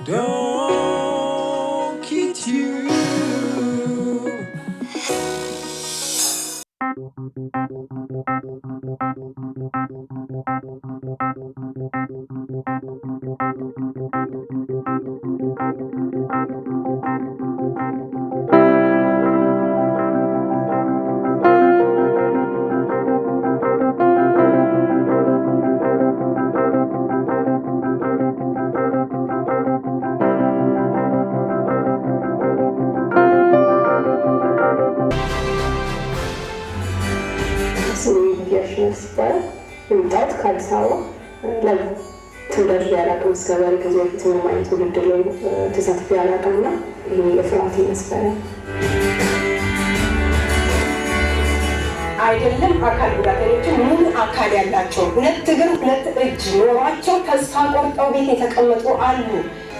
Don't kid you. ይምጣት ከአዲስ አበባ ለትውልድ ያላቀም እስከዛሬ ከዚህ በፊት ምንም አይነት ውድድር ላይ ተሳትፎ ያላቀምና ይሄ የፍርሃት ይመስላል። አይደለም አካል ጉዳተኞች ምን አካል ያላቸው ሁለት እግር ሁለት እጅ ኖሯቸው ተስፋ ቆርጠው ቤት የተቀመጡ አሉ።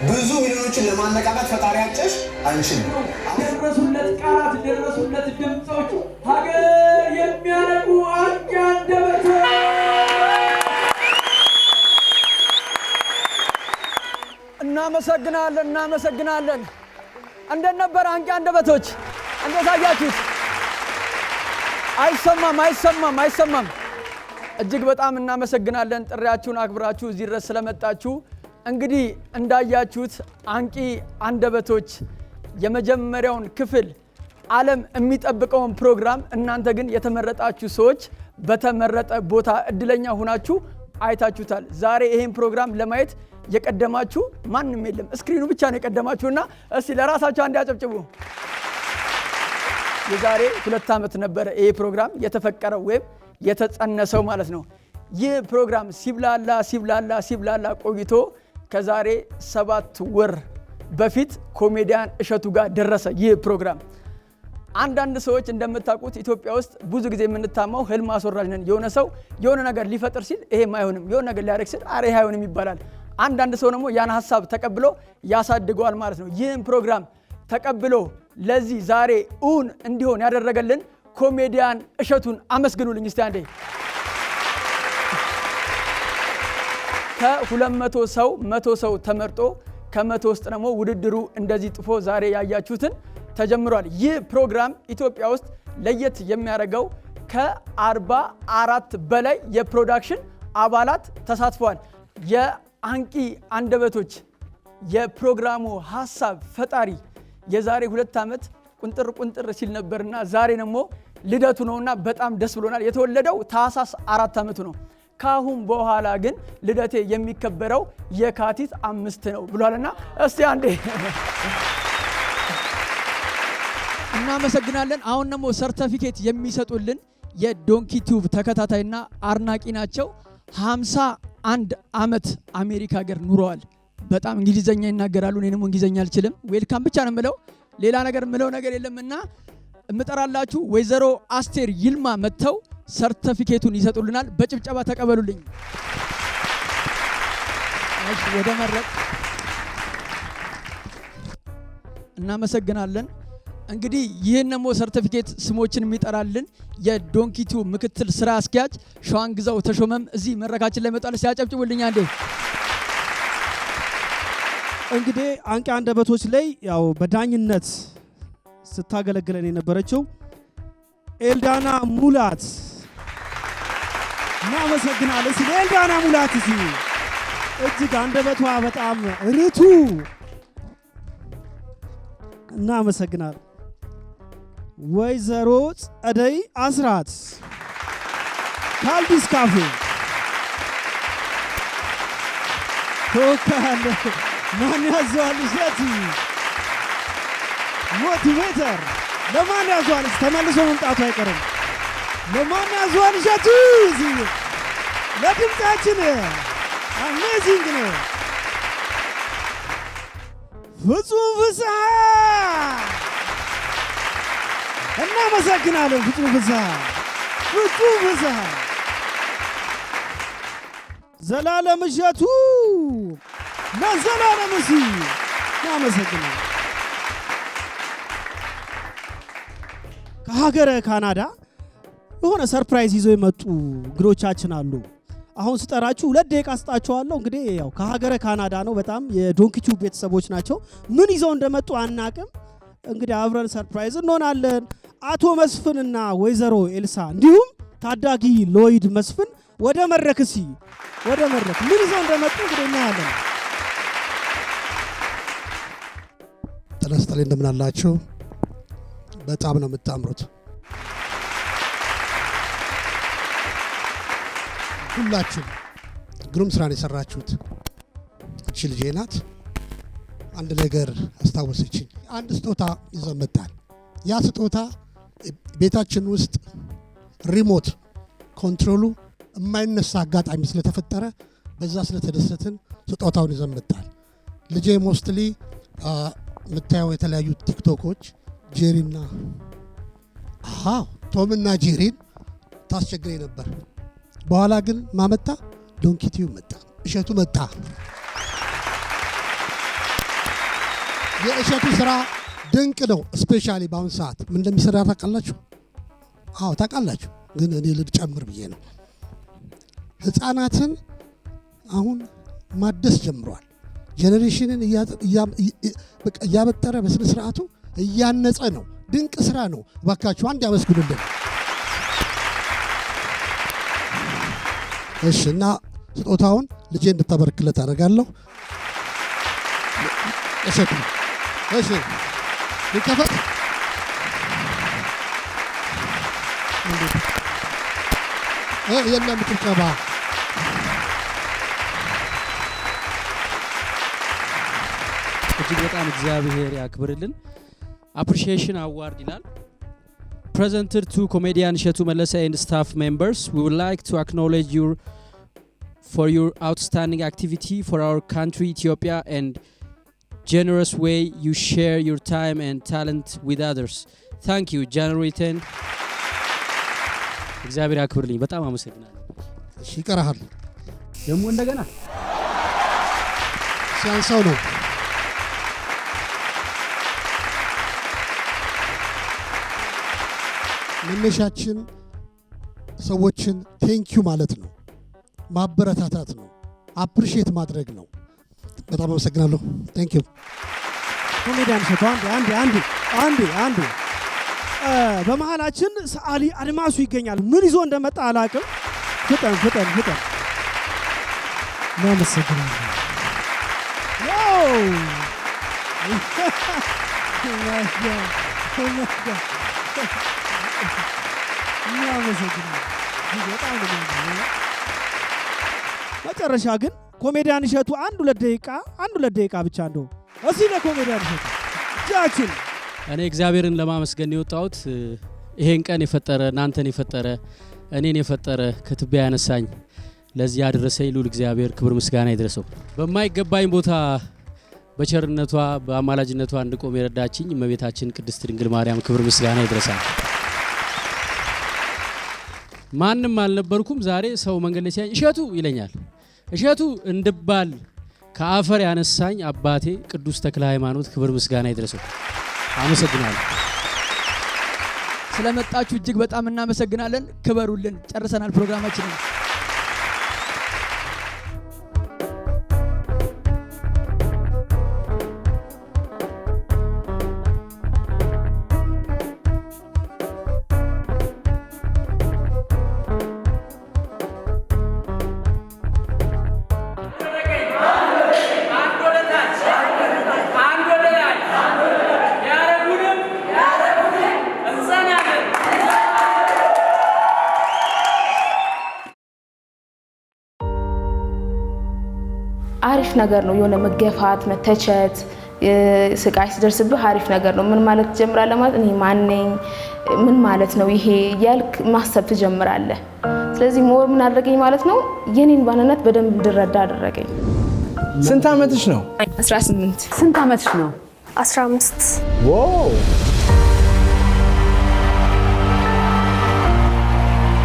ብዙ ሚሊዮኖችን ለማነቃቃት ፈጣሪ ያጨሽ አንችልም። ደረሱለት ቃላት ደረሱለት ድምጾች ሀገር የሚያነቁ አንቂ አንደበት እናመሰግናለን። እንዴት ነበር አንቂ አንደበቶች? እንዴት አያችሁት? አይሰማም። እጅግ በጣም እናመሰግናለን ጥሪያችሁን አክብራችሁ እዚህ ድረስ ስለመጣችሁ። እንግዲህ እንዳያችሁት አንቂ አንደበቶች የመጀመሪያውን ክፍል ዓለም የሚጠብቀውን ፕሮግራም እናንተ ግን የተመረጣችሁ ሰዎች በተመረጠ ቦታ እድለኛ ሆናችሁ አይታችሁታል። ዛሬ ይሄን ፕሮግራም ለማየት የቀደማችሁ ማንም የለም፣ ስክሪኑ ብቻ ነው የቀደማችሁና እስቲ ለራሳችሁ አንድ ያጨብጭቡ። የዛሬ 2 ዓመት ነበረ ይሄ ፕሮግራም የተፈቀረው ወይም የተጸነሰው ማለት ነው። ይህ ፕሮግራም ሲብላላ ቆይቶ ከዛሬ 7 ወር በፊት ኮሜዲያን እሸቱ ጋር ደረሰ ይህ ፕሮግራም። አንዳንድ ሰዎች እንደምታውቁት ኢትዮጵያ ውስጥ ብዙ ጊዜ የምንታማው ህልም አስወራጅ ነን። የሆነ ሰው የሆነ ነገር ሊፈጥር ሲል ይሄም አይሆንም፣ የሆነ ነገር ሊያደርግ ሲል አረ ይሄ አይሆንም ይባላል። አንዳንድ ሰው ደግሞ ያን ሐሳብ ተቀብሎ ያሳድገዋል ማለት ነው። ይህን ፕሮግራም ተቀብሎ ለዚህ ዛሬ እውን እንዲሆን ያደረገልን ኮሜዲያን እሸቱን አመስግኑልኝ እስቲ አንዴ። ከ200 ሰው 100 ሰው ተመርጦ ከ100 ውስጥ ደግሞ ውድድሩ እንደዚህ ጥፎ ዛሬ ያያችሁትን ተጀምሯል። ይህ ፕሮግራም ኢትዮጵያ ውስጥ ለየት የሚያደርገው ከ44 በላይ የፕሮዳክሽን አባላት ተሳትፈዋል። የአንቂ አንደበቶች የፕሮግራሙ ሐሳብ ፈጣሪ የዛሬ 2 ዓመት ቁንጥር ሲል ነበርና ዛሬ ደግሞ ልደቱ ነውና በጣም ደስ ብሎናል። የተወለደው ታህሳስ 4 ዓመቱ ነው። ካሁን በኋላ ግን ልደቴ የሚከበረው የካቲት 5 ነው ብሏልና እስቲ አንዴ እናመሰግናለን። አሁን ደግሞ ሰርቲፊኬት የሚሰጡልን የዶንኪ ቲዩብ ተከታታይና አርናቂ ናቸው። 51 ዓመት አሜሪካ ሀገር ኑረዋል። በጣም እንግሊዘኛ ይናገራሉ። እኔ ደግሞ እንግሊዘኛ አልችልም። ዌልካም ብቻ ነው የምለው፣ ሌላ ነገር የምለው ነገር የለምና እምጠራላችሁ ወይዘሮ አስቴር ይልማ መጥተው ሰርቲፊኬቱን ይሰጡልናል። በጭብጨባ ተቀበሉልኝ። እሺ፣ ወደ መረጥ እናመሰግናለን። እንግዲህ ይህን ደግሞ ሰርቲፊኬት ስሞችን የሚጠራልን የዶንኪ ቲዩብ ምክትል ስራ አስኪያጅ ሸዋንግዛው ተሾመም እዚህ መድረካችን ላይ መጣለ። ሲያጨብጭቡልኝ አንዴ። እንግዲህ አንቂ አንደበቶች ላይ ያው በዳኝነት ስታገለግለን የነበረችው ኤልዳና ሙላት እናመሰግናለን። ስለ ኤልዳና ሙላት እዚህ እጅግ አንደበቷ በጣም ርቱ እናመሰግናለን። ወይዘሮ ጸደይ አስራት ካልዲስ ካፌ ተወካለ ማን ያዘዋል? እሸቱ ሞቲቬተር ለማን ያዘዋል? ተመልሶ መምጣቱ አይቀርም። ለማን ያዘዋል? እሸቱ እዚህ ለድምጻችን አሜዚንግ ነው። ፍጹም ፍስሐ እናመሰግናለን። ፍጹም ፍስሐ ዘላለም እሸቱ ለዘላለም እሺ እናመሰግናለን። ከሀገረ ካናዳ የሆነ ሰርፕራይዝ ይዘው የመጡ እንግዶቻችን አሉ። አሁን ስጠራችሁ 2 ደቂቃ ስጣችኋለሁ። እንግዲህ ያው ከሀገረ ካናዳ ነው። በጣም የዶንኪቲዩብ ቤተሰቦች ናቸው። ምን ይዘው እንደመጡ አናቅም። እንግዲህ አብረን ሰርፕራይዝ እንሆናለን። አቶ መስፍንና ወይዘሮ ኤልሳ እንዲሁም ታዳጊ ሎይድ መስፍን ወደ መድረክ ወደ መድረክ ምን ይዘው እንደመጡ እንግዲህ እናያለን። ተነስተን እንደምን አላችሁ? በጣም ነው የምታምሩት ሁላችሁ። ግሩም ስራን የሰራችሁት። እቺ ልጄ ናት። አንድ ነገር አስታወሰችኝ። አንድ ስጦታ ይዘን መጣን። ያ ስጦታ ቤታችን ውስጥ ሪሞት ኮንትሮሉ የማይነሳ አጋጣሚ ስለተፈጠረ በዛ ስለተደሰትን ስጦታውን ይዘን መጣን። ልጄ ሞስትሊ የምታየው የተለያዩ ቲክቶኮች ጄሪና ቶምና ጄሪን ታስቸግረኝ ነበር። በኋላ ግን ማመጣ ዶንኪቲዩብ መጣ፣ እሸቱ መጣ። የእሸቱ ስራ ድንቅ ነው። ስፔሻሊ በአሁን ሰዓት ምን እንደሚሰራ ታውቃላችሁ? ታውቃላችሁ። ግን እኔ ልጨምር ብዬ ነው። ህፃናትን አሁን ማደስ ጀምሯል። ጄኔሬሽንን እያበጠረ በስነ ስርዓቱ እያነጸ ነው። ድንቅ ስራ ነው። እባካችሁ አንድ ያመስግኑልን። እሺ፣ እና ስጦታውን ልጄ እንድታበረክለት አደርጋለሁ። እሸቱ እሺ፣ ይከፈት። የለም ጭብጨባ። እጅግ በጣም እግዚአብሔር ያክብርልን። አፕሪሺዬሽን አዋርድ ይላል። Presented to comedian Shetu Melese and staff members, we would like to acknowledge you for your outstanding activity for our country Ethiopia and generous way you share your time and talent with others. Thank you. January 10. እግዚአብሔር ያክብርልኝ። በጣም አመሰግናለሁ። እሺ፣ ይቀርሃል ደግሞ እንደገና ሲያንሳው ነው። መነሻችን ሰዎችን ቴንኪዩ ማለት ነው፣ ማበረታታት ነው፣ አፕሪሼት ማድረግ ነው። በጣም አመሰግናለሁ። ቴንኪዩ። ኮሜዲያን እሸቱ አንዴ በመሃላችን ሰዓሊ አድማሱ ይገኛል። ምን ይዞ እንደመጣ አላውቅም። ፍጠን እናመሰግናለን። መጨረሻ ግን ኮሜዲያን እሸቱ አንድ ሁለት ደቂቃ ብቻ እንደው እዚህ ለኮሜዲያን እሸቱ እጃችን። እኔ እግዚአብሔርን ለማመስገን የወጣሁት ይሄን ቀን የፈጠረ እናንተን የፈጠረ እኔን የፈጠረ ከትቢያ ያነሳኝ ለዚህ ያደረሰኝ ልዑል እግዚአብሔር ክብር ምስጋና ይድረሰው። በማይገባኝ ቦታ በቸርነቷ በአማላጅነቷ እንድቆም የረዳችኝ እመቤታችን ቅድስት ድንግል ማርያም ክብር ምስጋና ይድረሳል። ማንም አልነበርኩም። ዛሬ ሰው መንገድ ላይ ሲያኝ እሸቱ ይለኛል። እሸቱ እንድባል ከአፈር ያነሳኝ አባቴ ቅዱስ ተክለ ሃይማኖት ክብር ምስጋና ይድረሰው። አመሰግናለሁ። ስለመጣችሁ እጅግ በጣም እናመሰግናለን። ክበሩልን። ጨርሰናል ፕሮግራማችንን። አሪፍ ነገር ነው። የሆነ መገፋት፣ መተቸት፣ ስቃይ ሲደርስብህ አሪፍ ነገር ነው። ምን ማለት ትጀምራለህ ማለት እኔ ማን ነኝ? ምን ማለት ነው ይሄ ያልክ ማሰብ ትጀምራለህ። ስለዚህ ሞር ምን አደረገኝ ማለት ነው የኔን ባንነት በደንብ እንድረዳ አደረገኝ። ስንት ዓመትሽ ነው? 18። ስንት ዓመትሽ ነው? 15። ዋው!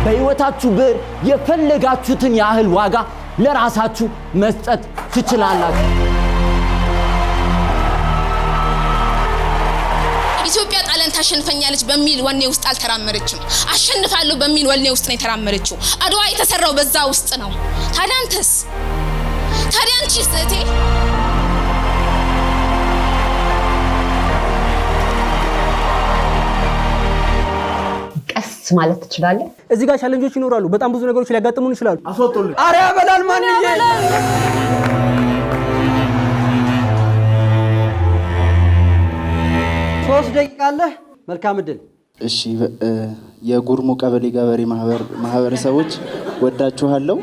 በህይወታችሁ ብር የፈለጋችሁትን ያህል ዋጋ ለራሳችሁ መስጠት ትችላላችሁ። ኢትዮጵያ ጣሊያን ጣሊያን ታሸንፈኛለች በሚል ወኔ ውስጥ አልተራመደችም። አሸንፋለሁ በሚል ወኔ ውስጥ ነው የተራመደችው። አድዋ የተሰራው በዛ ውስጥ ነው። ታዲያ አንተስ? ታዲያ አንቺስ እህቴ? ቀስ ማለት ትችላለህ። እዚህ ጋር ቻሌንጆች ይኖራሉ። በጣም ብዙ ነገሮች ሊያጋጥሙን ይችላሉ። አስወጡልኝ። አረ ያበላል ማንዬ 3 ደቂቃ አለ። መልካም እድል። እሺ የጉርሙ ቀበሌ ገበሬ ማህበረሰቦች ወዳችኋለሁ።